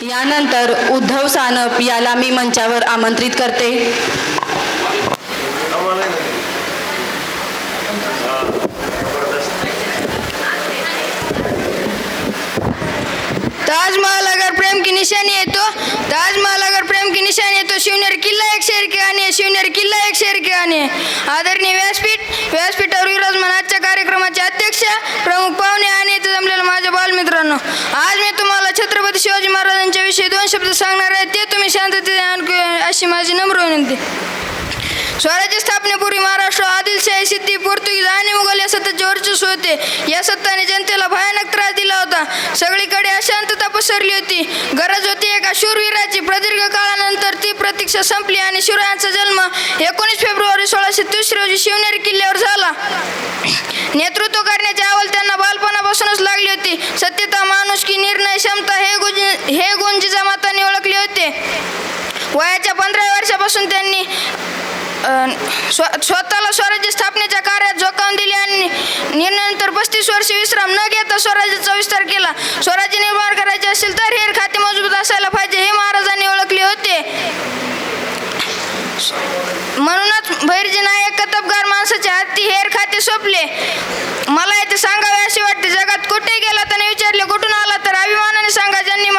यानंतर उद्धव सानप याला मी मंचावर आमंत्रित करते. ताजमहल अगर प्रेम की निशानी है तो ताजमहल अगर प्रेम की निशानी है तो शिवनेरी किल्ला एक शेर की कहाणी आहे. शिवनेरी किल्ला एक शेर की कहाणी आहे. आदरणीय व्यासपीठावर विराजमान आजच्या कार्यक्रमाचे अध्यक्ष, प्रमुख पाहुणे आणि इथे जमलेले माझ्या बालमित्रांनो, आज मी तुम्हाला छत्रपती शिवाजी महाराजांच्या विषयी 2 शब्द सांगणार आहे. ते तुम्ही शांततेने ऐकावे अशी माझी नम्र विनंती. स्वराज्य स्थापनेपूर्वी महाराष्ट्र आदिलशाही, सिद्धी, पोर्तुगीज आणि मुघल या सत्तेचे वर्चस्व होते. या सत्ताने जनतेला भयानक त्रास दिला होता. सगळीकडे अशांतता पसरली होती. गरज होती एका शूरवीराची. प्रदीर्घ काळानंतर ती प्रतीक्षा संपली आणि शिवरायांचा जन्म 19 फेब्रुवारी 1630 रोजी शिवनेरी किल्ल्यावर झाला. नेतृत्व करण्याची आवड त्यांना बालपणापासूनच लागली होती. सत्यता, माणुसकी, निर्णय क्षमता हे गुण जिजामातांनी ओळखले होते. वयाच्या 15 वर्षापासून त्यांनी स्वतःला स्वराज्य स्थापनेच्या कार्यात झोकावून दिले आणि निर्णयानंतर 35 वर्ष विश्राम न घेता स्वराज्याचा विस्तार केला. स्वराज्य निर्माण करायचे असेल तर हेर खाते मजबूत असायला पाहिजे हे महाराजांनी ओळखले होते. म्हणूनच भैरजी नायक कतबगार माणसाच्या हाती हेर खाते सोपले. मला येथे सांगावे असे वाटते, जगात कुठे गेला त्याने विचारले कुठून आला तर अभिमानाने सांगा, ज्यांनी